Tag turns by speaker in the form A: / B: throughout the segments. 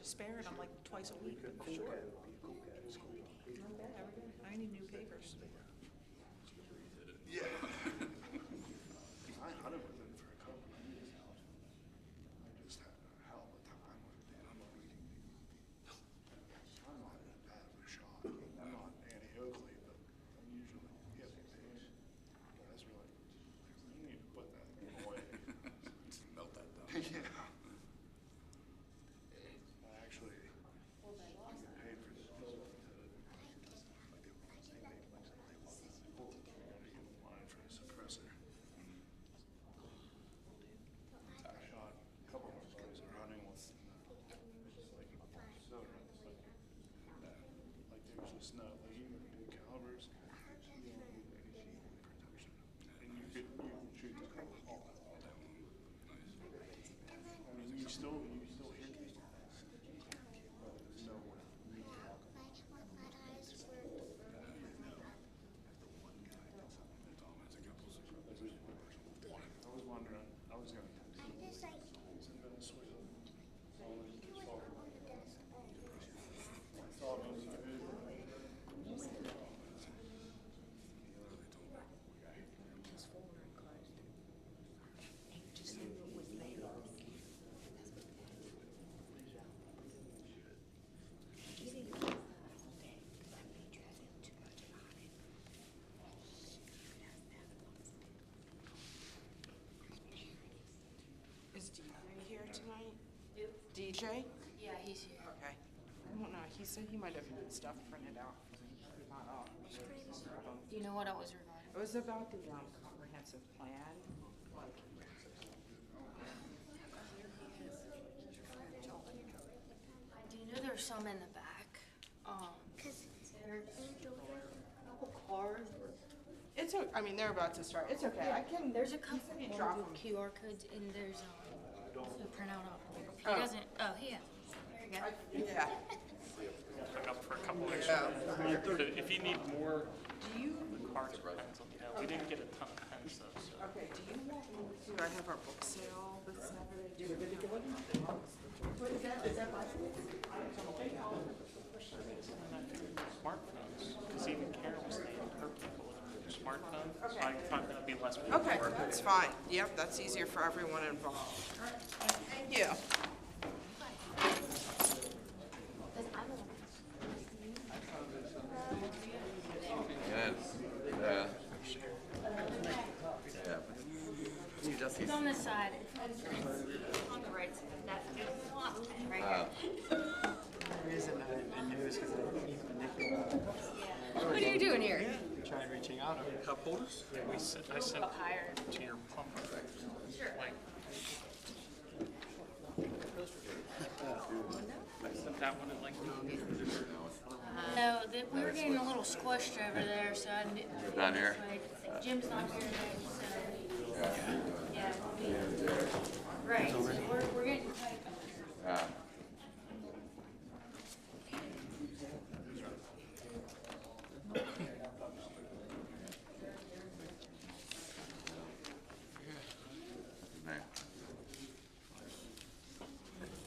A: sparing them like twice a week, but sure. Not bad, I need new papers.
B: Yeah. I hunted with him for a couple of years. I just had a hell of a time with it. I'm not that bad of a shot. I'm not Annie Oakley, but I'm usually hit with it. Guys were like, you need to put that thing away.
C: Just melt that down.
B: Yeah. I actually get paid for this building line for a suppressor. I shot a couple of those guys are hunting with just like so like there's just no like even big calibers you don't need any protection. And you can shoot the all that. I mean you still hear people. But there's no way. I was wondering, I was gonna send Venezuela. I thought it was good.
A: Is DJ here tonight? DJ?
D: Yeah, he's here.
A: Okay. I don't know, he said he might have stuff printed out. He's not up.
D: Do you know what it was regarding?
A: It was about the comprehensive plan.
D: Do you know there's some in the back? There's cars.
A: It's okay. I mean, they're about to start. It's okay. I can.
D: There's a couple
A: you
D: of
A: drop them.
D: QR codes and there's a printout of them. He
A: Oh.
D: doesn't. Oh, he has. There you go.
A: Yeah.
E: Pick up for a couple extra. If you need more
A: Do you?
E: cards or pencils, yeah, we didn't get a ton of pens though, so.
A: Okay. Do you want me to? I have our book sale this Saturday.
E: Smartphones, because even Karen was saying her people with their smartphones, so I thought that'd be less.
A: Okay,
E: paperwork.
A: that's fine. Yep, that's easier for everyone involved. Thank you.
C: Yeah. You just
D: It's on this side. On the right side. That's good. Right here.
F: Reason I knew is because
D: What are you doing here?
F: I tried reaching out.
E: Cup holders? I sent
D: Up higher.
E: to your Plum Boro.
D: Sure.
E: Like, I sent that one at like.
D: No, we were getting a little squished over there, so I didn't.
C: Down here?
D: Jim's not here today, so. Yeah. Right, so we're getting tight.
C: Yeah.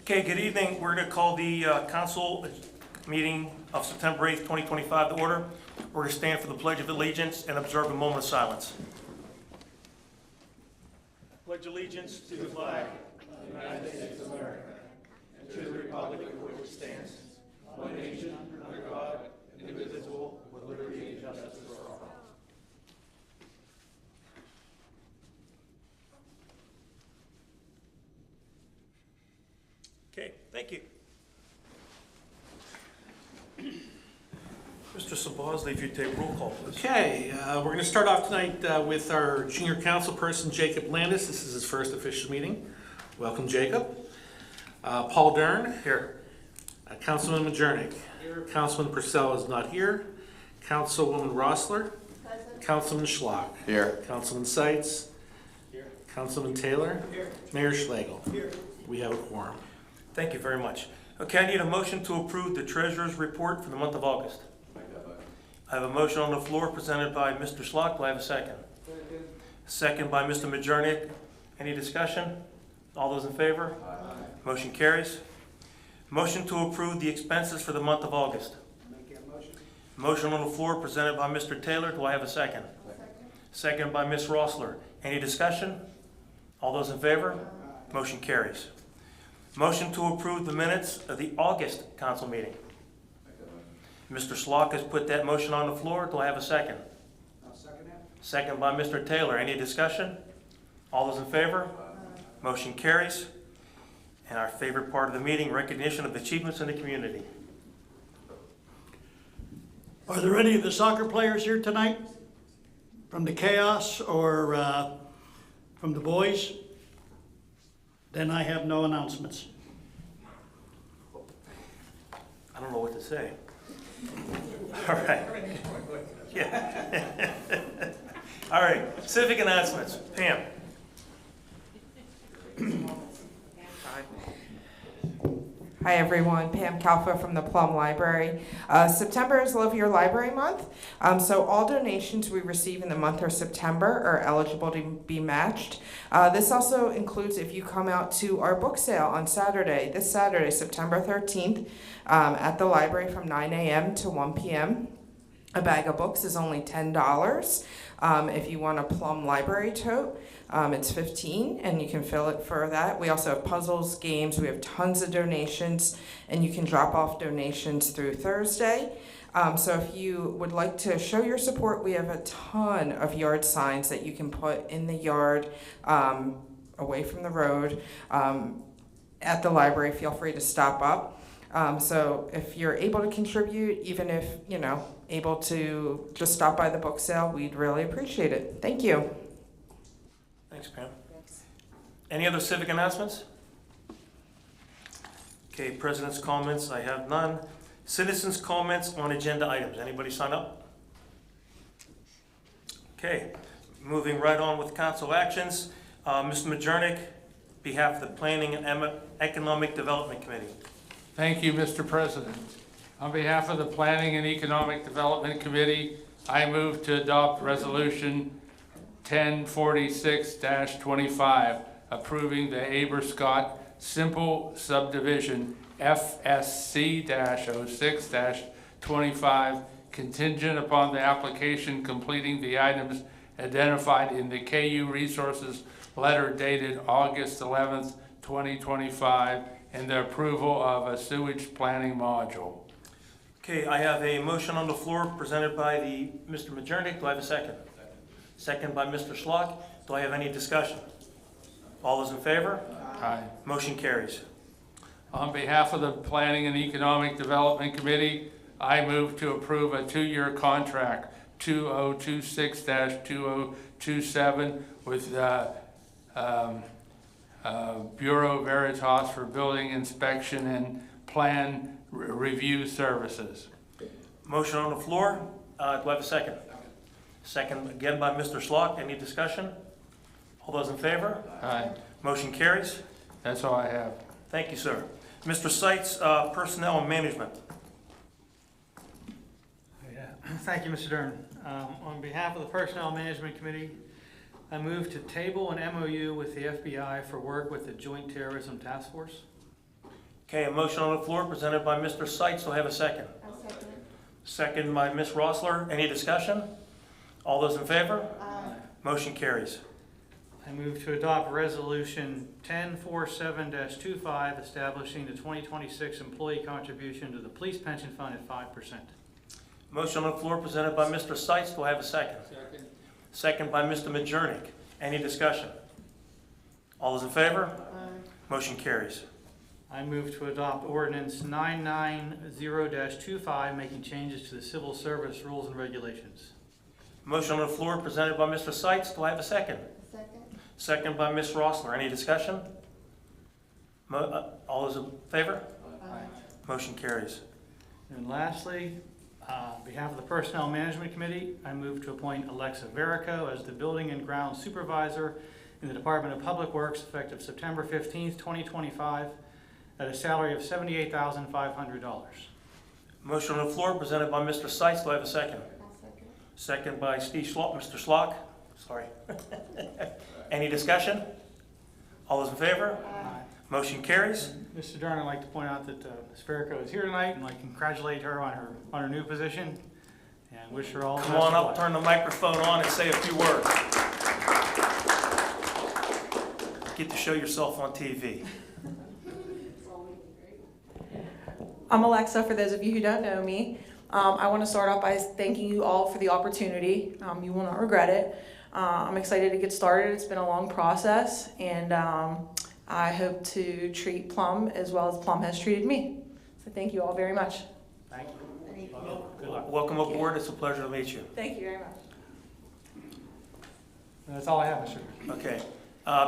G: Okay, good evening. We're going to call the council meeting of September 8th, 2025 to order. We're going to stand for the Pledge of Allegiance and observe a moment of silence. Pledge allegiance to the flag of the United States of America and to the republic for which it stands, one nation, under God, indivisible, with liberty and justice for all. Okay, thank you. Mr. Sabosley, if you'd take roll call, please.
H: Okay, we're going to start off tonight with our junior council person, Jacob Landis. This is his first official meeting. Welcome, Jacob. Paul Dern.
G: Here.
H: Councilman Majernik. Here. Councilman Purcell is not here. Councilwoman Rossler. Present. Councilman Schlock.
C: Here.
H: Councilman Seitz.
G: Here.
H: Councilman Taylor.
G: Here.
H: Mayor Schlegel.
G: Here.
H: We have a quorum.
G: Thank you very much. Okay, I need a motion to approve the treasurer's report for the month of August. I have a motion on the floor presented by Mr. Schlock. Do I have a second? Second by Mr. Majernik. Any discussion? All those in favor? Aye. Motion carries. Motion to approve the expenses for the month of August.
F: Make that motion.
G: Motion on the floor presented by Mr. Taylor. Do I have a second? Second by Ms. Rossler. Any discussion? All those in favor? Motion carries. Motion to approve the minutes of the August council meeting. Mr. Slock has put that motion on the floor. Do I have a second?
F: I'll second that.
G: Second by Mr. Taylor. Any discussion? All those in favor? Motion carries. And our favorite part of the meeting, recognition of achievements in the community.
I: Are there any of the soccer players here tonight? From the Chaos or from the boys? Then I have no announcements.
G: I don't know what to say. All right. Yeah. All right, civic announcements. Pam.
J: Hi everyone, Pam Kalfa from the Plum Library. September is Love Your Library Month, so all donations we receive in the month of September are eligible to be matched. This also includes if you come out to our book sale on Saturday, this Saturday, September 13th, at the library from 9 a.m. to 1 p.m. A bag of books is only $10. If you want a Plum Library tote, it's $15, and you can fill it for that. We also have puzzles, games, we have tons of donations, and you can drop off donations through Thursday. So if you would like to show your support, we have a ton of yard signs that you can put in the yard, away from the road, at the library. Feel free to stop up. So if you're able to contribute, even if, able to just stop by the book sale, we'd really appreciate it. Thank you.
G: Thanks, Pam. Any other civic announcements? Okay, president's comments, I have none. Citizens' comments on agenda items. Anybody sign up? Okay, moving right on with council actions. Mr. Majernik, behalf of the Planning and Economic Development Committee.
K: Thank you, Mr. President. On behalf of the Planning and Economic Development Committee, I move to adopt Resolution 1046-25, approving the Aberscott Simple Subdivision FSC-06-25, contingent upon the application completing the items identified in the KU Resources letter dated August 11th, 2025, and the approval of a sewage planning module.
G: Okay, I have a motion on the floor presented by Mr. Majernik. Do I have a second? Second by Mr. Schlock. Do I have any discussion? All those in favor?
K: Aye.
G: Motion carries.
K: On behalf of the Planning and Economic Development Committee, I move to approve a 2-year contract, 2026-2027, with Bureau Veritas for building inspection and plan review services.
G: Motion on the floor. Do I have a second? Second again by Mr. Schlock. Any discussion? All those in favor?
K: Aye.
G: Motion carries.
K: That's all I have.
G: Thank you, sir. Mr. Seitz, Personnel and Management.
L: Yeah. Thank you, Mr. Dern. On behalf of the Personnel Management Committee, I move to table an MOU with the FBI for work with the Joint Terrorism Task Force.
G: Okay, a motion on the floor presented by Mr. Seitz. Do I have a second?
D: I'll second it.
G: Second by Ms. Rossler. Any discussion? All those in favor?
D: Aye.
G: Motion carries.
L: I move to adopt Resolution 1047-25, establishing the 2026 employee contribution to the Police Pension Fund at 5%.
G: Motion on the floor presented by Mr. Seitz. Do I have a second?
K: Second.
G: Second by Mr. Majernik. Any discussion? All those in favor?
D: Aye.
G: Motion carries.
L: I move to adopt Ordinance 990-25, making changes to the Civil Service Rules and Regulations.
G: Motion on the floor presented by Mr. Seitz. Do I have a second?
D: Second.
G: Second by Ms. Rossler. Any discussion? All those in favor?
D: Aye.
G: Motion carries.
L: And lastly, on behalf of the Personnel Management Committee, I move to appoint Alexa Verico as the Building and Ground Supervisor in the Department of Public Works effective September 15th, 2025, at a salary of $78,500.
G: Motion on the floor presented by Mr. Seitz. Do I have a second?
D: I'll second.
G: Second by Steve Schlock. Mr. Schlock. Sorry. Any discussion? All those in favor?
D: Aye.
H: Motion carries.
L: Mr. Dern, I'd like to point out that Ms. Farrico is here tonight, and I'd like to congratulate her on her new position, and wish her all the best.
H: Come on
L: of
H: up,
L: luck.
H: turn the microphone on, and say a few words. Get to show yourself on TV.
A: I'm Alexa, for those of you who don't know me. I want to start off by thanking you all for the opportunity. You will not regret it. I'm excited to get started. It's been a long process, and I hope to treat Plum as well as Plum has treated me. So thank you all very much.
L: Thank you.
A: Thank you.
L: Good luck.
H: Welcome aboard. It's a pleasure to meet you.
A: Thank you very much.
L: That's all I have, Mr. Dern.
H: Okay.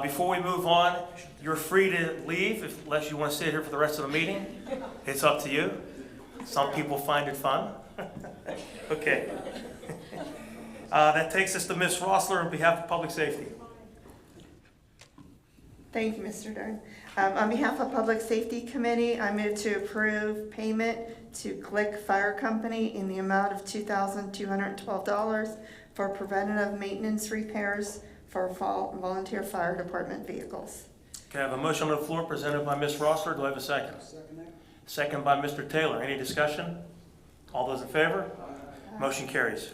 H: Before we move on, you're free to leave unless you want to sit here for the rest of the meeting. It's up to you. Some people find it fun. Okay. That takes us to Ms. Rossler on behalf of Public Safety.
M: Thank you, Mr. Dern. On behalf of Public Safety Committee, I move to approve payment to Glick Fire Company in the amount of $2,212 for preventative maintenance repairs for volunteer fire department vehicles.
H: Okay, I have a motion on the floor presented by Ms. Rossler. Do I have a second?
F: Second that?
H: Second by Mr. Taylor. Any discussion? All those in favor? Motion carries.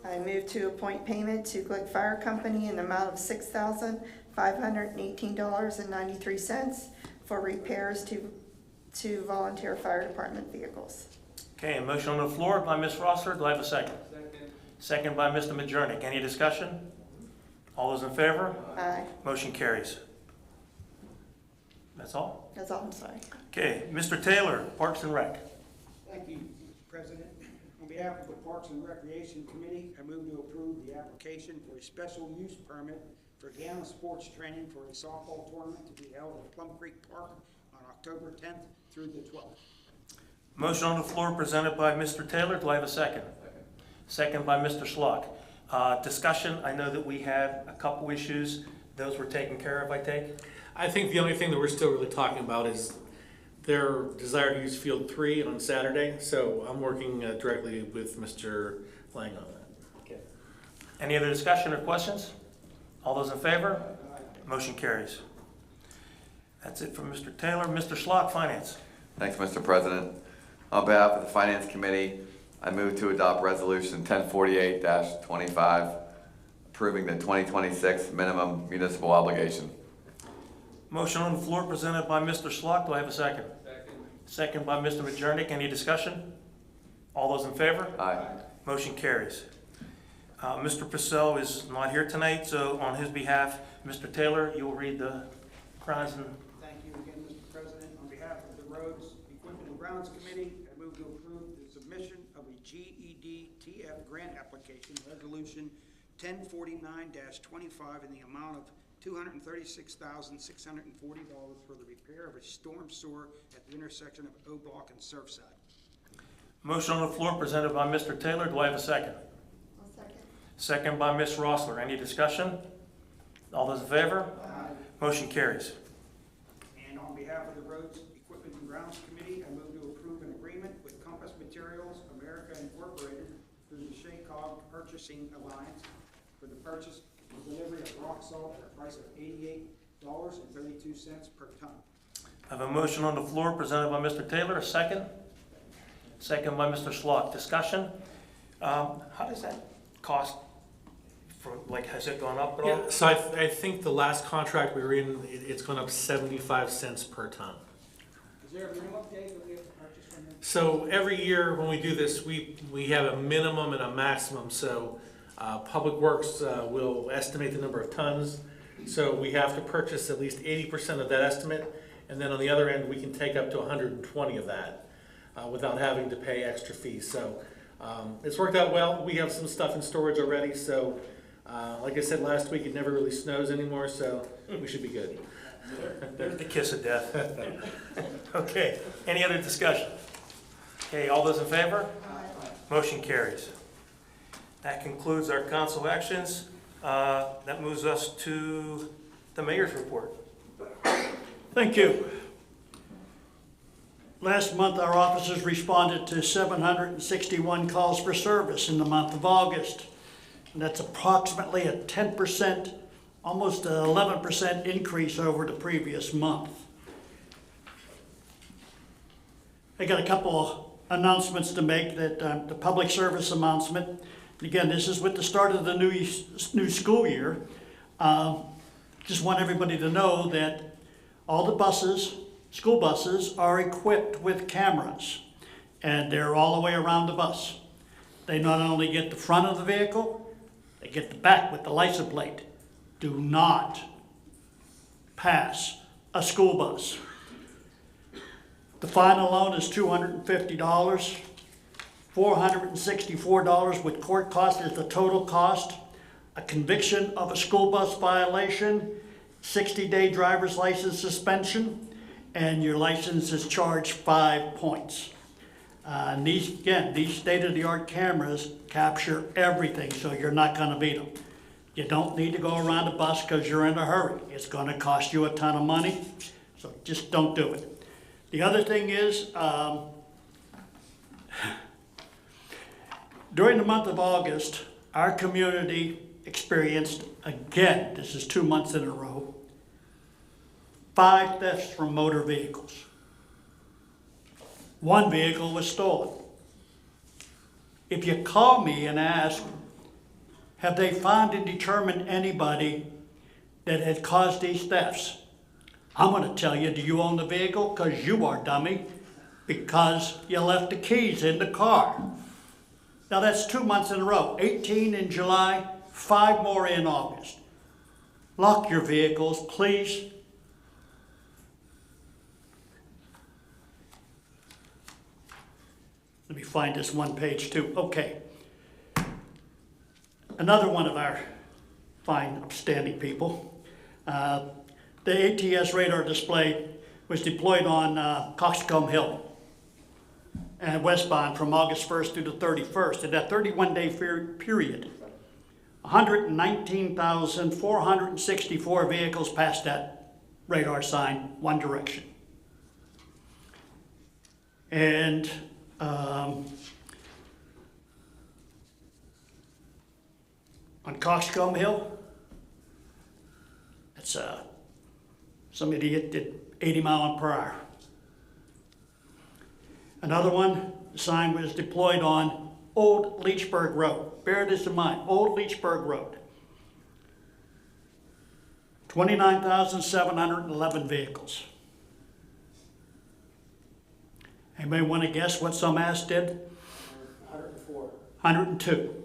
M: I move to appoint payment to Glick Fire Company in the amount of $6,518.93 for repairs to volunteer fire department vehicles.
H: Okay, a motion on the floor by Ms. Rossler. Do I have a second?
F: Second.
H: Second by Mr. Majernik. Any discussion? All those in favor?
M: Aye.
H: Motion carries. That's all?
M: That's all, I'm sorry.
H: Okay, Mr. Taylor, Parks and Rec.
F: Thank you, Mr. President. On behalf of the Parks and Recreation Committee, I move to approve the application for a special use permit for Gala sports training for a softball tournament to be held at Plum Creek Park on October 10th through the 12th.
H: Motion on the floor presented by Mr. Taylor. Do I have a second? Second by Mr. Schlock. Discussion, I know that we had a couple issues. Those were taken care of, I take? I think the only thing that we're still really talking about is their desire to use Field 3 on Saturday. So I'm working directly with Mr. Lang on that. Okay. Any other discussion or questions? All those in favor? Motion carries. That's it from Mr. Taylor. Mr. Schlock, Finance.
C: Thanks, Mr. President. On behalf of the Finance Committee, I move to adopt Resolution 1048-25, approving the 2026 minimum municipal obligation.
H: Motion on the floor presented by Mr. Schlock. Do I have a second?
F: Second.
H: Second by Mr. Majernik. Any discussion? All those in favor?
C: Aye.
H: Motion carries. Mr. Purcell is not here tonight, so on his behalf, Mr. Taylor, you will read the crimes and...
F: Thank you again, Mr. President. On behalf of the Roads, Equipment and Grounds Committee, I move to approve the submission of a GED-TF grant application, Resolution 1049-25, in the amount of $236,640 for the repair of a storm sewer at the intersection of O Block and Surfside.
H: Motion on the floor presented by Mr. Taylor. Do I have a second?
M: I'll second.
H: Second by Ms. Rossler. Any discussion? All those in favor? Motion carries.
F: And on behalf of the Roads, Equipment and Grounds Committee, I move to approve an agreement with Compass Materials America Incorporated through the Shaycog Purchasing Alliance for the purchase and delivery of rock salt at a price of $88.32 per ton.
H: I have a motion on the floor presented by Mr. Taylor. A second? Second by Mr. Schlock. Discussion? How does that cost? Has it gone up at all?
N: Yeah, so I think the last contract we were in, it's gone up 75 cents per ton.
F: Is there a minimum date that we have to purchase from them?
N: So every year when we do this, we have a minimum and a maximum. So Public Works will estimate the number of tons. So we have to purchase at least 80% of that estimate. And then on the other end, we can take up to 120 of that without having to pay extra fees. So it's worked out well. We have some stuff in storage already. So like I said last week, it never really snows anymore. So we should be good.
H: There's the kiss of death. Okay, any other discussion? Okay, all those in favor? Motion carries. That concludes our council actions. That moves us to the mayor's report.
I: Thank you. Last month, our officers responded to 761 calls for service in the month of August. And that's approximately a 10%, almost an 11% increase over the previous month. I got a couple announcements to make, that the public service announcement. Again, this is with the start of the new school year. Just want everybody to know that all the buses, school buses, are equipped with cameras, and they're all the way around the bus. They not only get the front of the vehicle, they get the back with the license plate. Do not pass a school bus. The fine alone is $250. $464 with court cost is the total cost. A conviction of a school bus violation, 60-day driver's license suspension, and your license is charged 5 points. These state-of-the-art cameras capture everything, so you're not gonna beat them. You don't need to go around a bus because you're in a hurry. It's gonna cost you a ton of money, so just don't do it. The other thing is, during the month of August, our community experienced, again, this is 2 months in a row, 5 thefts from motor vehicles. 1 vehicle was stolen. If you call me and ask, have they found and determined anybody that had caused these thefts? I'm gonna tell you, do you own the vehicle? Because you are, dummy, because you left the keys in the car. Now that's 2 months in a row, 18 in July, 5 more in August. Lock your vehicles, please. Let me find this one page too. Okay. Another one of our fine, upstanding people. The ATS radar display was deployed on Coxcomb Hill and westbound from August 1st through the 31st. In that 31-day period, 119,464 vehicles passed that radar sign one direction. And on Coxcomb Hill, it's some idiot did 80 miles per hour. Another one, the sign was deployed on Old Leechburg Road. Bear this in mind, Old Leechburg Road. 29,711 vehicles. Anybody want to guess what some ass did?
L: 104.
I: 102.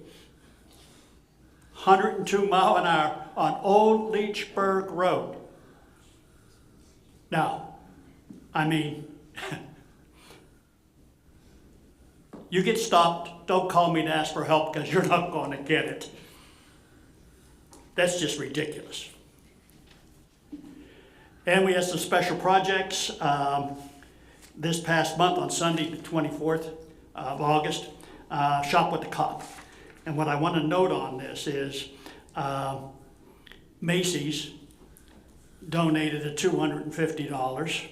I: 102 miles an hour on Old Leechburg Road. Now, I mean, you get stopped, don't call me to ask for help because you're not going to get it. That's just ridiculous. And we had some special projects this past month on Sunday, the 24th of August, Shop with the Cop. And what I want to note on this is Macy's donated $250,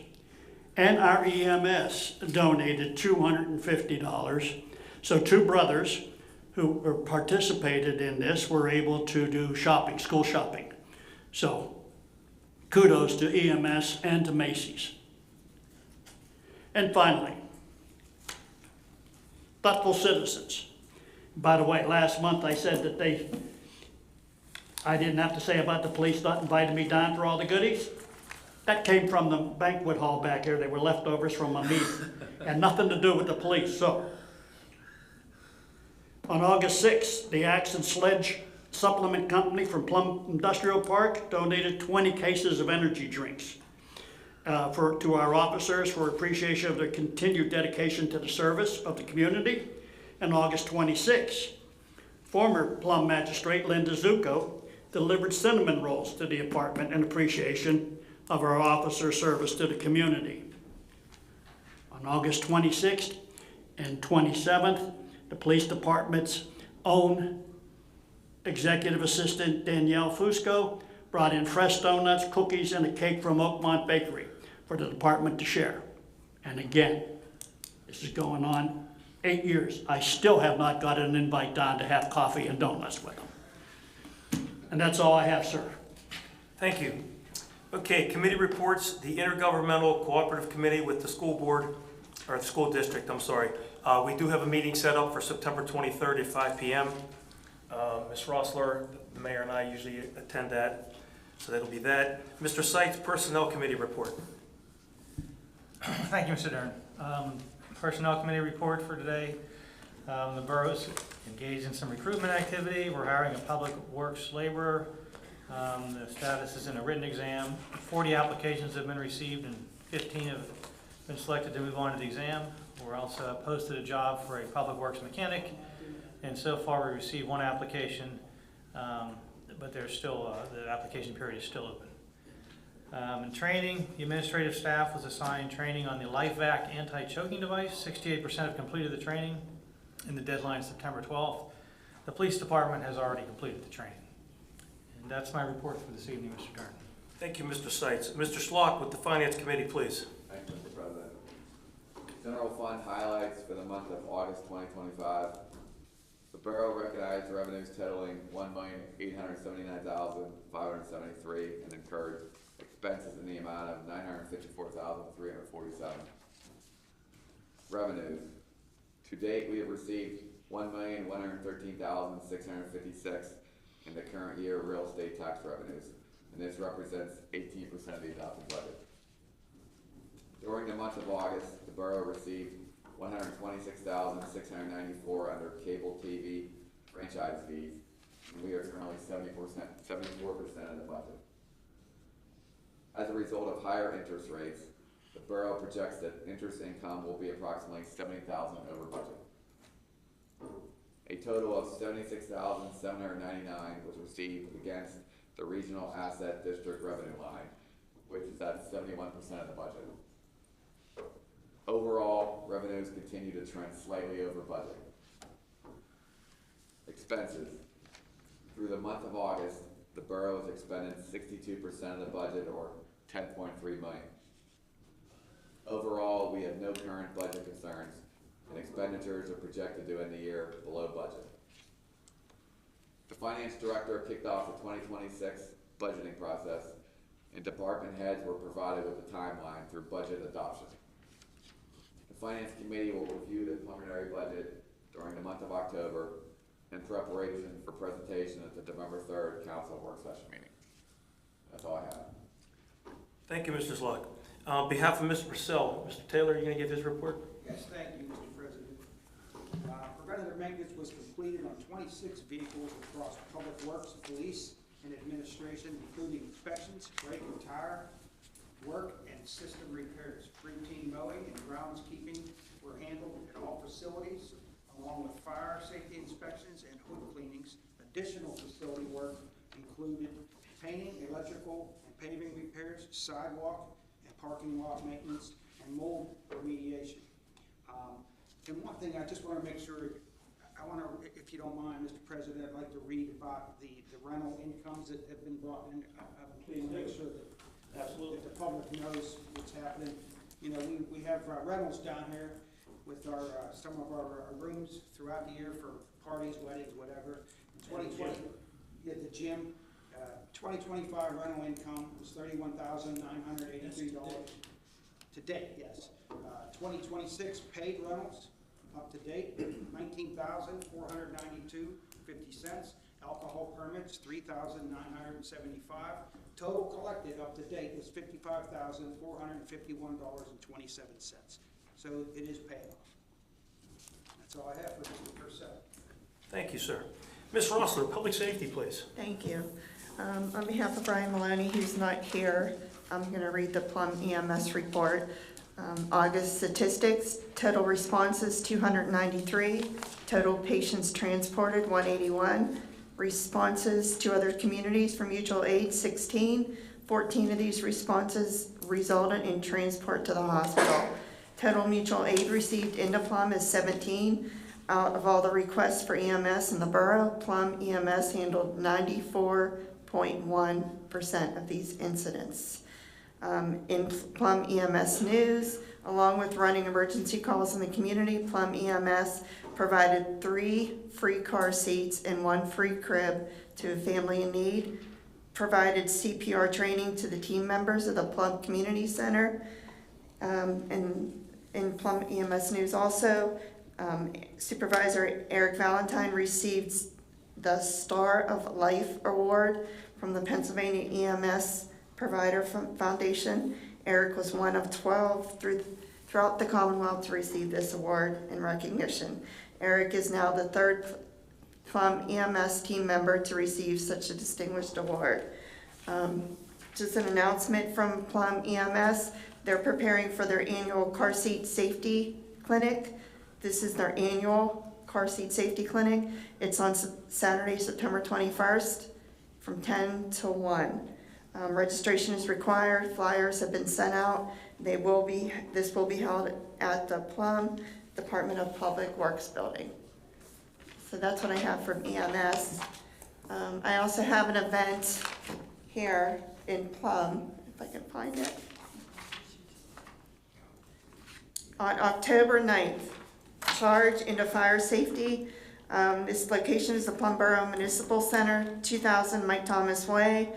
I: and our EMS donated $250. So 2 brothers who participated in this were able to do shopping, school shopping. So kudos to EMS and to Macy's. And finally, thoughtful citizens. By the way, last month I said that I didn't have to say about the police not inviting me down for all the goodies. That came from the banquet hall back here. They were leftovers from a meeting. Had nothing to do with the police. So, on August 6th, the Axe and Sledge Supplement Company from Plum Industrial Park donated 20 cases of energy drinks to our officers for appreciation of their continued dedication to the service of the community. And August 26th, former Plum magistrate Linda Zucco delivered cinnamon rolls to the apartment in appreciation of our officer service to the community. On August 26th and 27th, the police department's own executive assistant Danielle Fusco brought in fresh donuts, cookies, and a cake from Oakmont Bakery for the department to share. And again, this is going on 8 years. I still have not got an invite down to have coffee and donuts with them. And that's all I have, sir.
H: Thank you. Okay, committee reports. The Intergovernmental Cooperative Committee with the School Board or the school district, I'm sorry. We do have a meeting set up for September 23rd at 5 p.m. Ms. Rossler, the mayor, and I usually attend that, so that'll be that. Mr. Seitz, Personnel Committee report.
L: Thank you, Mr. Dern. Personnel Committee report for today. The borough's engaged in some recruitment activity. We're hiring a public works laborer. The status is in a written exam. 40 applications have been received and 15 have been selected to move on to the exam. We're also posted a job for a public works mechanic, and so far we received 1 application, but there's still, the application period is still open. In training, the administrative staff was assigned training on the LifeVac anti-choking device. 68% have completed the training, and the deadline is September 12th. The police department has already completed the training. And that's my report for this evening, Mr. Dern.
H: Thank you, Mr. Seitz. Mr. Schlock with the Finance Committee, please.
C: Thank you, Mr. President. General Fund highlights for the month of August 2025. The borough recognized revenues totaling $1,879,573 and incurred expenses in the amount of $954,347. Revenues. To date, we have received $1,113,656 in the current year real estate tax revenues, and this represents 18% of the adopted budget. During the month of August, the borough received $126,694 under cable TV franchise fees, and we are currently 74% of the budget. As a result of higher interest rates, the borough projects that interest income will be approximately $70,000 over budget. A total of $76,799 was received against the regional asset district revenue line, which is at 71% of the budget. Overall, revenues continue to trend slightly over budget. Expenses. Through the month of August, the borough has expended 62% of the budget, or $10.3 million. Overall, we have no current budget concerns, and expenditures are projected to end the year below budget. The finance director kicked off the 2026 budgeting process, and department heads were provided with a timeline through budget adoption. The finance committee will review the preliminary budget during the month of October in preparation for presentation at the November 3rd council work session meeting. That's all I have.
H: Thank you, Mr. Schlock. On behalf of Mr. Purcell, Mr. Taylor, are you going to give his report?
F: Yes, thank you, Mr. President. Preventative maintenance was completed on 26 vehicles across Public Works, Police, and Administration, including inspections, brake and tire work, and system repairs. Routine mowing and groundskeeping were handled at all facilities, along with fire safety inspections and hood cleanings. Additional facility work included painting, electrical, and paving repairs, sidewalk and parking lot maintenance, and mold remediation. And one thing I just want to make sure, if you don't mind, Mr. President, I'd like to read about the rental incomes that have been brought in. Please make sure that, that the public knows what's happening. You know, we have rentals down here with our some of our rooms throughout the year for parties, weddings, whatever. 2020, the gym. 2025 rental income was $31,983 to date. Yes. 2026 paid rentals up to date $19,492.50. Alcohol permits $3,975. Total collected up to date is $55,451.27. So it is paying off. That's all I have for Mr. Purcell.
H: Thank you, sir. Ms. Rossler, Public Safety, please.
M: Thank you. On behalf of Brian Maloney, who's not here, I'm going to read the Plum EMS report. August statistics: total responses 293, total patients transported 181, responses to other communities for mutual aid 16, 14 of these responses resulted in transport to the hospital. Total mutual aid received into Plum is 17. Out of all the requests for EMS in the borough, Plum EMS handled 94.1% of these incidents. In Plum EMS news, along with running emergency calls in the community, Plum EMS provided 3 free car seats and 1 free crib to a family in need, provided CPR training to the team members of the Plum Community Center, and In Plum EMS news also, Supervisor Eric Valentine received the Star of Life Award from the Pennsylvania EMS Provider Foundation. Eric was one of 12 throughout the Commonwealth to receive this award in recognition. Eric is now the third Plum EMS team member to receive such a distinguished award. Just an announcement from Plum EMS. They're preparing for their annual car seat safety clinic. This is their annual car seat safety clinic. It's on Saturday, September 21st from 10 to 1. Registration is required. Flyers have been sent out. This will be held at the Plum Department of Public Works building. So that's what I have from EMS. I also have an event here in Plum, if I can find it. On October 9th, Charge into Fire Safety. This location is the Plum Boro Municipal Center, 2000 Mike Thomas Way.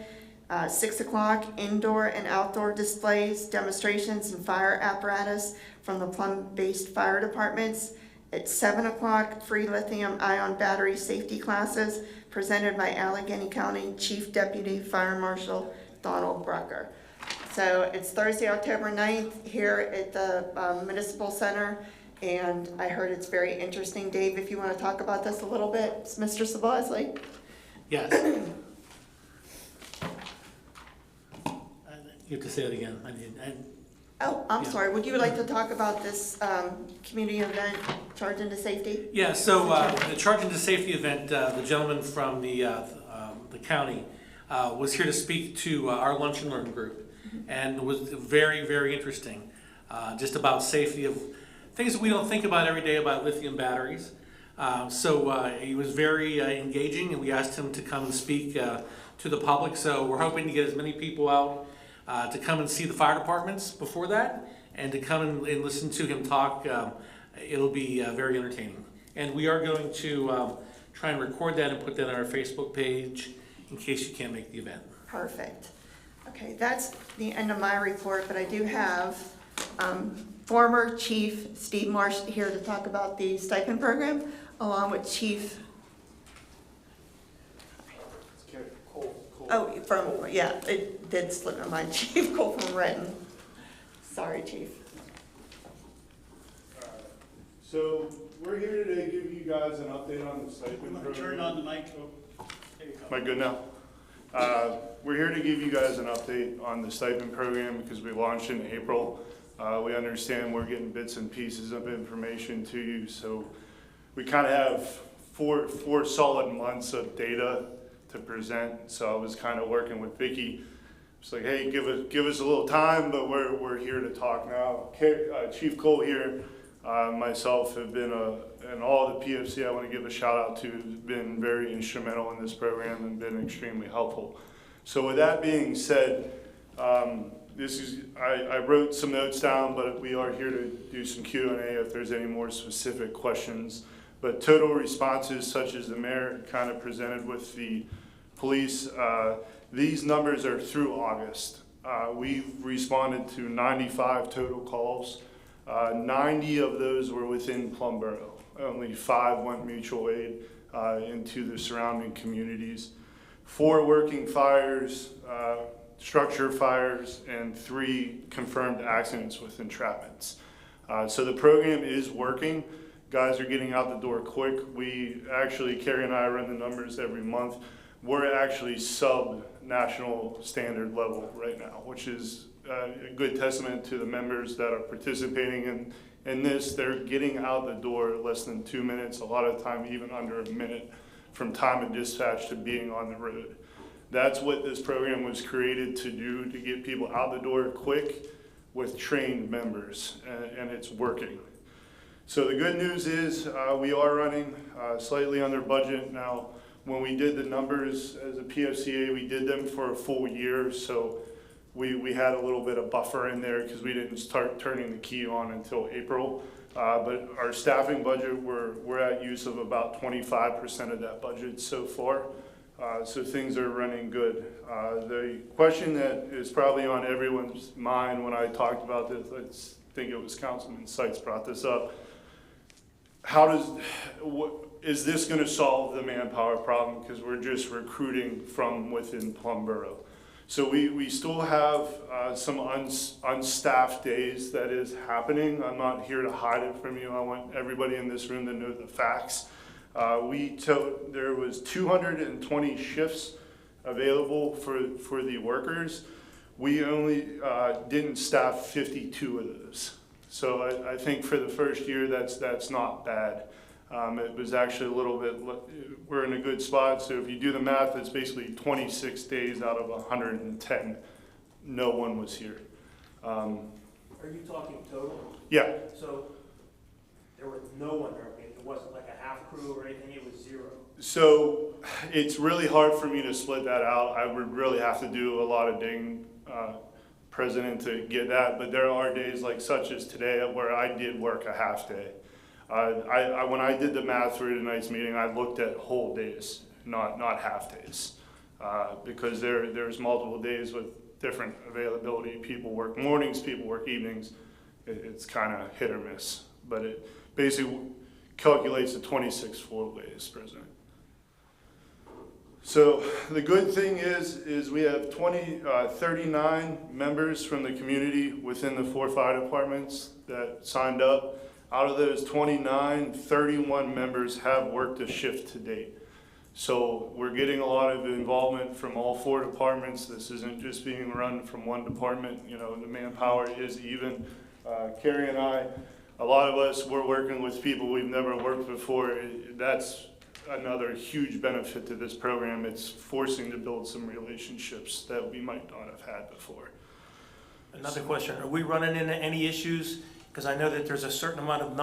M: 6 o'clock, indoor and outdoor displays, demonstrations, and fire apparatus from the Plum-based fire departments. At 7 o'clock, free lithium-ion battery safety classes presented by Allegheny County Chief Deputy Fire Marshal Donald Brucker. So it's Thursday, October 9th here at the Municipal Center, and I heard it's very interesting. Dave, if you want to talk about this a little bit, Mr. Sabosley.
N: Yes. You have to say it again.
M: Oh, I'm sorry. Would you like to talk about this community event, Charge into Safety?
N: Yeah, so the Charge into Safety event, the gentleman from the county was here to speak to our Lunch and Learn group, and it was very, very interesting, just about safety of things that we don't think about every day about lithium batteries. So he was very engaging, and we asked him to come and speak to the public. So we're hoping to get as many people out to come and see the fire departments before that, and to come and listen to him talk. It'll be very entertaining. And we are going to try and record that and put that on our Facebook page in case you can't make the event.
M: Perfect. Okay, that's the end of my report, but I do have former Chief Steve Marsh here to talk about the stipend program, along with Chief... Oh, it did slip my mind. Chief Cole from Renton. Sorry, Chief.
B: So we're here today to give you guys an update on the stipend program.
I: Turn on the mic. Oh, there you go.
B: Am I good now? We're here to give you guys an update on the stipend program because we launched in April. We understand we're getting bits and pieces of information to you, so we kind of have four solid months of data to present. So I was kind of working with Vicki. It's like, hey, give us a little time, but we're here to talk now. Chief Cole here, myself have been and all the PFC I want to give a shout out to has been very instrumental in this program and been extremely helpful. So with that being said, I wrote some notes down, but we are here to do some Q&A if there's any more specific questions. But total responses, such as the mayor kind of presented with the police, these numbers are through August. We've responded to 95 total calls. 90 of those were within Plum Boro. Only 5 went mutual aid into the surrounding communities. 4 working fires, structure fires, and 3 confirmed accidents with entrapments. So the program is working. Guys are getting out the door quick. We actually, Carrie and I run the numbers every month. We're actually sub-national standard level right now, which is a good testament to the members that are participating in this. They're getting out the door less than 2 minutes, a lot of time even under a minute from time of dispatch to being on the road. That's what this program was created to do, to get people out the door quick with trained members, and it's working. So the good news is we are running slightly under budget. Now, when we did the numbers as a PFCA, we did them for a full year, so we had a little bit of buffer in there because we didn't start turning the key on until April. But our staffing budget, we're at use of about 25% of that budget so far. So things are running good. The question that is probably on everyone's mind when I talked about this, think it was Councilman Seitz brought this up. Is this going to solve the manpower problem? Because we're just recruiting from within Plum Boro. So we still have some unstaffed days that is happening. I'm not here to hide it from you. I want everybody in this room to know the facts. There was 220 shifts available for the workers. We only didn't staff 52 of those. So I think for the first year, that's not bad. It was actually a little bit, we're in a good spot. So if you do the math, it's basically 26 days out of 110. No one was here.
H: Are you talking total?
B: Yeah.
H: So there was no one there. It wasn't like a half crew or anything. It was zero.
B: So it's really hard for me to split that out. I would really have to do a lot of digging, President, to get that. But there are days like such as today where I did work a half day. When I did the math for tonight's meeting, I looked at whole days, not half days, because there's multiple days with different availability. People work mornings, people work evenings. It's kind of hit or miss, but it basically calculates the 26 full days, President. So the good thing is we have 39 members from the community within the 4 fire departments that signed up. Out of those 29, 31 members have worked a shift to date. So we're getting a lot of involvement from all 4 departments. This isn't just being run from one department. You know, the manpower is even. Carrie and I, a lot of us, we're working with people we've never worked before. That's another huge benefit to this program. It's forcing to build some relationships that we might not have had before.
H: Another question, are we running into any issues? Because I know that there's a certain amount of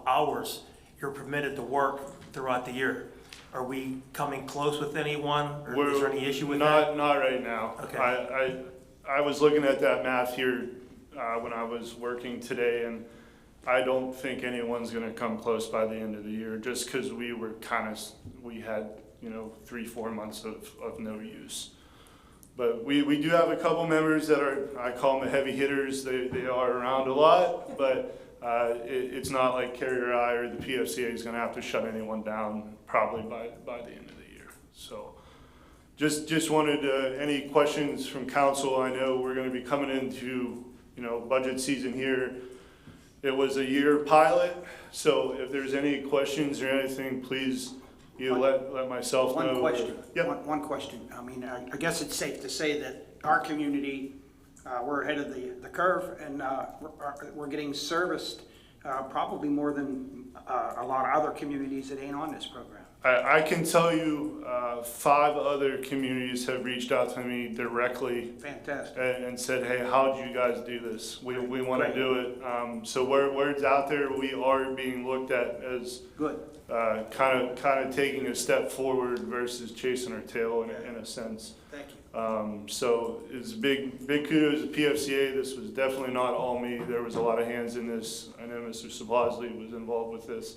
H: hours you're permitted to work throughout the year. Are we coming close with anyone, or is there any issue with that?
B: Not right now.
H: Okay.
B: I was looking at that math here when I was working today, and I don't think anyone's going to come close by the end of the year, just because we had 3-4 months of no use. But we do have a couple members that I call them the heavy hitters. They are around a lot, but it's not like Carrie or I or the PFCA is going to have to shut anyone down probably by the end of the year. So just wanted any questions from council. I know we're going to be coming into budget season here. It was a year pilot, so if there's any questions or anything, please let myself know.
F: One question.
B: Yep.
F: One question. I mean, I guess it's safe to say that our community, we're ahead of the curve, and we're getting serviced probably more than a lot of other communities that ain't on this program.
B: I can tell you 5 other communities have reached out to me directly.
F: Fantastic.
B: And said, hey, how did you guys do this? We want to do it. So word's out there. We are being looked at as
F: good.
B: Kind of taking a step forward versus chasing our tail in a sense.
F: Thank you.
B: So it's big kudos to PFCA. This was definitely not all me. There was a lot of hands in this. I know Mr. Sablasley was involved with this.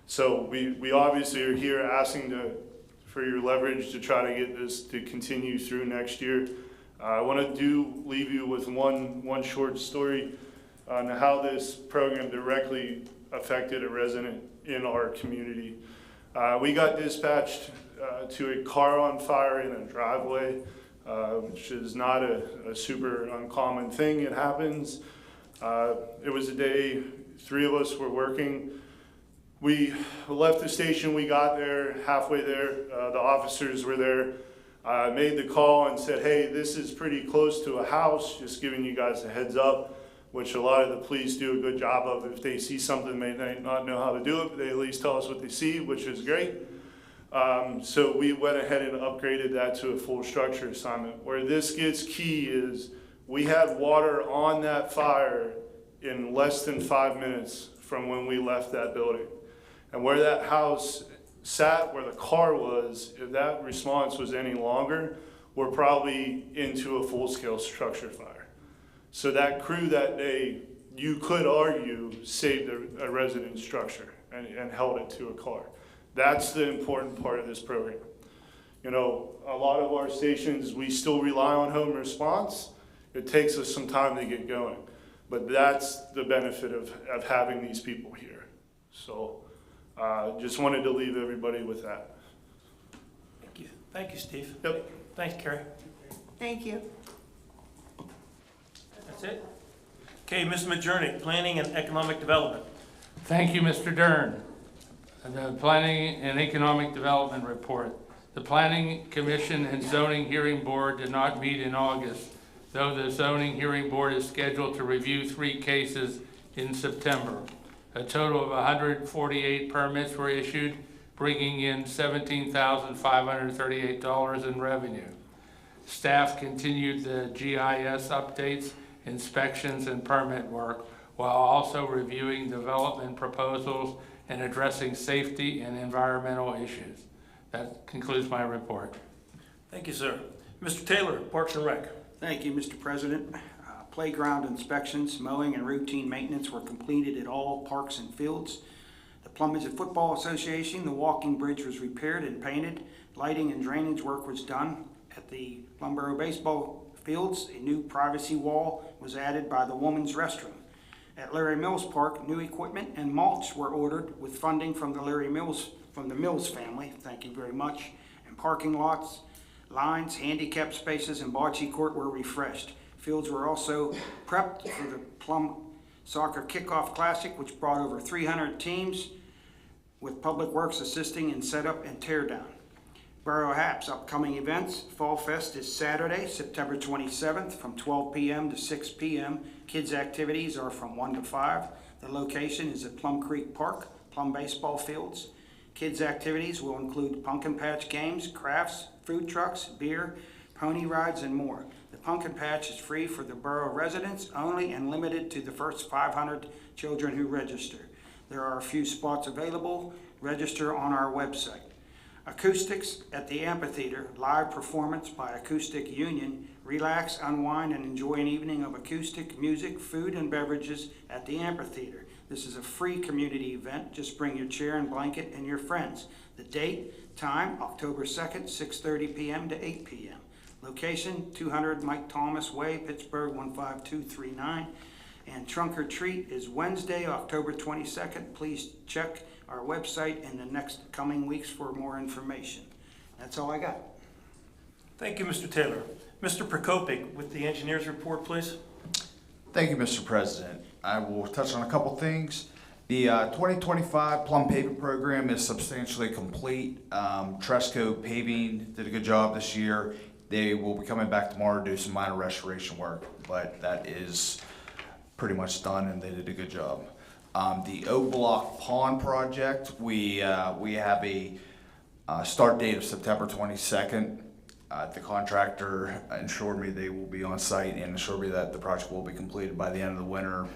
B: So we obviously are here asking for your leverage to try to get this to continue through next year. I want to leave you with one short story on how this program directly affected a resident in our community. We got dispatched to a car on fire in a driveway, which is not a super uncommon thing. It happens. It was a day 3 of us were working. We left the station, we got there, halfway there, the officers were there, made the call and said, hey, this is pretty close to a house, just giving you guys a heads up, which a lot of the police do a good job of. If they see something, they may not know how to do it, but they at least tell us what they see, which is great. So we went ahead and upgraded that to a full structure assignment. Where this gets key is we had water on that fire in less than 5 minutes from when we left that building. And where that house sat, where the car was, if that response was any longer, we're probably into a full-scale structure fire. So that crew that day, you could argue, saved a resident structure and held it to a car. That's the important part of this program. A lot of our stations, we still rely on home response. It takes us some time to get going. But that's the benefit of having these people here. So just wanted to leave everybody with that.
H: Thank you. Thank you, Steve.
B: Yep.
H: Thanks, Carrie.
M: Thank you.
H: That's it? Okay, Ms. Majernik, Planning and Economic Development.
K: Thank you, Mr. Dern. The Planning and Economic Development Report. The Planning Commission and Zoning Hearing Board did not meet in August, though the Zoning Hearing Board is scheduled to review 3 cases in September. A total of 148 permits were issued, bringing in $17,538 in revenue. Staff continued the GIS updates, inspections, and permit work, while also reviewing development proposals and addressing safety and environmental issues. That concludes my report.
H: Thank you, sir. Mr. Taylor, Parks and Rec.
F: Thank you, Mr. President. Playground inspections, mowing, and routine maintenance were completed at all parks and fields. The Plum Boro Football Association, the walking bridge was repaired and painted. Lighting and drainage work was done. At the Plum Boro baseball fields, a new privacy wall was added by the women's restroom. At Larry Mills Park, new equipment and mulch were ordered with funding from the Mills family. Thank you very much. And parking lots, lines, handicap spaces, and bocce court were refreshed. Fields were also prepped for the Plum Soccer Kickoff Classic, which brought over 300 teams, with Public Works assisting in setup and teardown. Borough Haps upcoming events. Fall Fest is Saturday, September 27th from 12 p.m. to 6 p.m. Kids' activities are from 1 to 5. The location is at Plum Creek Park, Plum Baseball Fields. Kids' activities will include pumpkin patch games, crafts, food trucks, beer, pony rides, and more. The pumpkin patch is free for the borough residents only and limited to the first 500 children who register. There are a few spots available. Register on our website. Acoustics at the amphitheater, live performance by Acoustic Union. Relax, unwind, and enjoy an evening of acoustic music, food, and beverages at the amphitheater. This is a free community event. Just bring your chair and blanket and your friends. The date, time, October 2nd, 6:30 p.m. to 8 p.m. Location, 200 Mike Thomas Way, Pittsburgh 15239. And trunk or treat is Wednesday, October 22nd. Please check our website in the next coming weeks for more information. That's all I got.
H: Thank you, Mr. Taylor. Mr. Prokopik with the engineer's report, please.
O: Thank you, Mr. President. I will touch on a couple things. The 2025 Plum Paving Program is substantially complete. Tresco Paving did a good job this year. They will be coming back tomorrow to do some minor restoration work, but that is pretty much done and they did a good job. The O Block Pond project, we have a start date of September 22nd. The contractor assured me they will be on site and assured me that the project will be completed by the end of the winter,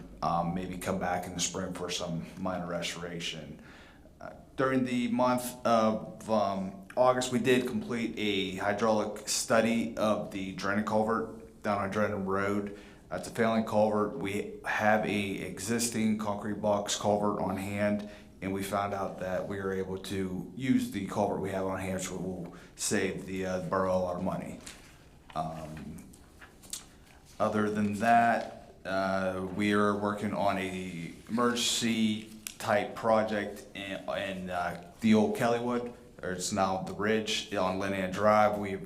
O: maybe come back in the spring for some minor restoration. During the month of August, we did complete a hydraulic study of the Drennan culvert down on Drennan Road. It's a failing culvert. We have a existing concrete box culvert on hand, and we found out that we are able to use the culvert we have on hand, which will save the borough a lot of money. Other than that, we are working on a emergency type project in the old Kellywood, or it's now the Ridge on Linnan Drive. We've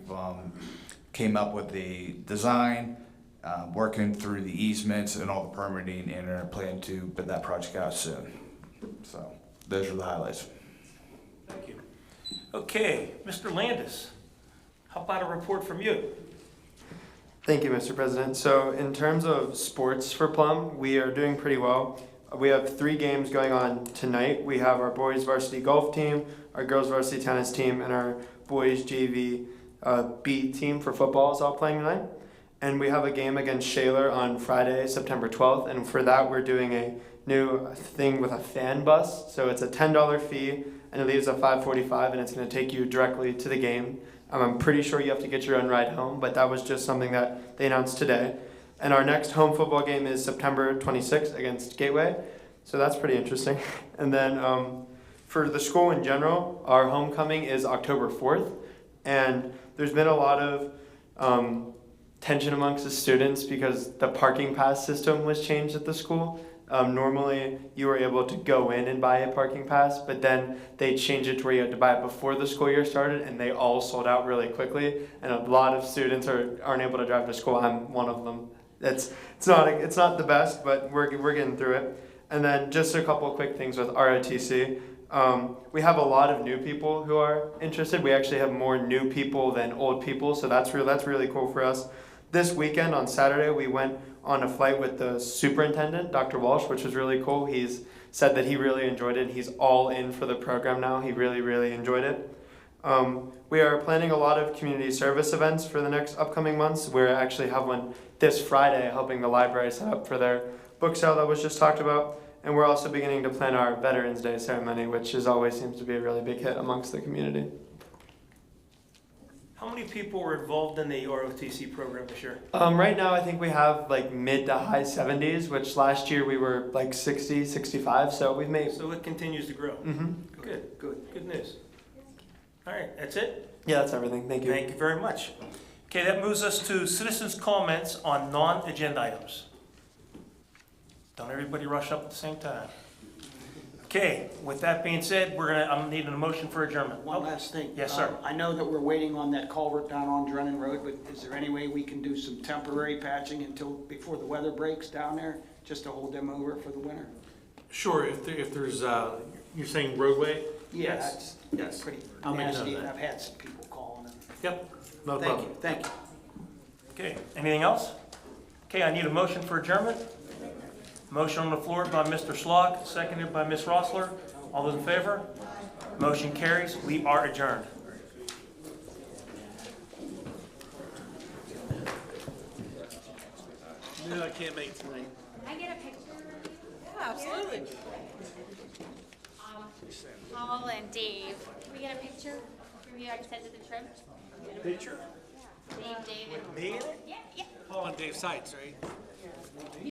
O: came up with a design, working through the easements and all the permitting, and are planning to bid that project out soon. So those are the highlights.
H: Thank you. Okay, Mr. Landis, how about a report from you?
P: Thank you, Mr. President. So in terms of sports for Plum, we are doing pretty well. We have 3 games going on tonight. We have our boys varsity golf team, our girls varsity tennis team, and our boys JV B team for football is all playing tonight. And we have a game against Shaler on Friday, September 12th. And for that, we're doing a new thing with a fan bus. So it's a $10 fee, and it leaves at 5:45, and it's going to take you directly to the game. I'm pretty sure you have to get your own ride home, but that was just something that they announced today. And our next home football game is September 26th against Gateway. So that's pretty interesting. And then for the school in general, our homecoming is October 4th. And there's been a lot of tension amongst the students because the parking pass system was changed at the school. Normally, you were able to go in and buy a parking pass, but then they changed it to where you had to buy it before the school year started, and they all sold out really quickly. And a lot of students aren't able to drive to school. I'm one of them. It's not the best, but we're getting through it. And then just a couple of quick things with ROTC. We have a lot of new people who are interested. We actually have more new people than old people, so that's really cool for us. This weekend on Saturday, we went on a flight with the superintendent, Dr. Walsh, which was really cool. He's said that he really enjoyed it. He's all in for the program now. He really, really enjoyed it. We are planning a lot of community service events for the next upcoming months. We actually have one this Friday, helping the library set up for their book sale that was just talked about. And we're also beginning to plan our Veterans Day ceremony, which always seems to be a really big hit amongst the community.
H: How many people were involved in the ROTC program this year?
P: Right now, I think we have like mid to high 70s, which last year we were like 60, 65. So we've made.
H: So it continues to grow.
P: Mm-hmm.
H: Good news. All right, that's it?
P: Yeah, that's everything. Thank you.
H: Thank you very much. Okay, that moves us to citizens' comments on non-agenda items. Don't everybody rush up at the same time. Okay, with that being said, I'm needing a motion for adjournment.
F: One last thing.
H: Yes, sir.
F: I know that we're waiting on that culvert down on Drennan Road, but is there any way we can do some temporary patching before the weather breaks down there, just to hold them over for the winter?
N: Sure, if there's, you're saying roadway?
F: Yes. That's pretty
N: I'll make note of
F: nasty, and
N: that.
F: I've had some people calling and.
N: Yep, no problem.
F: Thank you.
H: Okay, anything else? Okay, I need a motion for adjournment. Motion on the floor by Mr. Schlock, seconded by Ms. Rossler. All those in favor? Motion carries. We are adjourned.
N: No, I can't make it tonight.
D: Can I get a picture?
A: Yeah, absolutely.
D: Paul and Dave, can we get a picture from you guys sent to the trip?
N: Picture?
D: Dave, David.
N: Me in it?
D: Yeah, yeah.
N: Paul and Dave Seitz, right?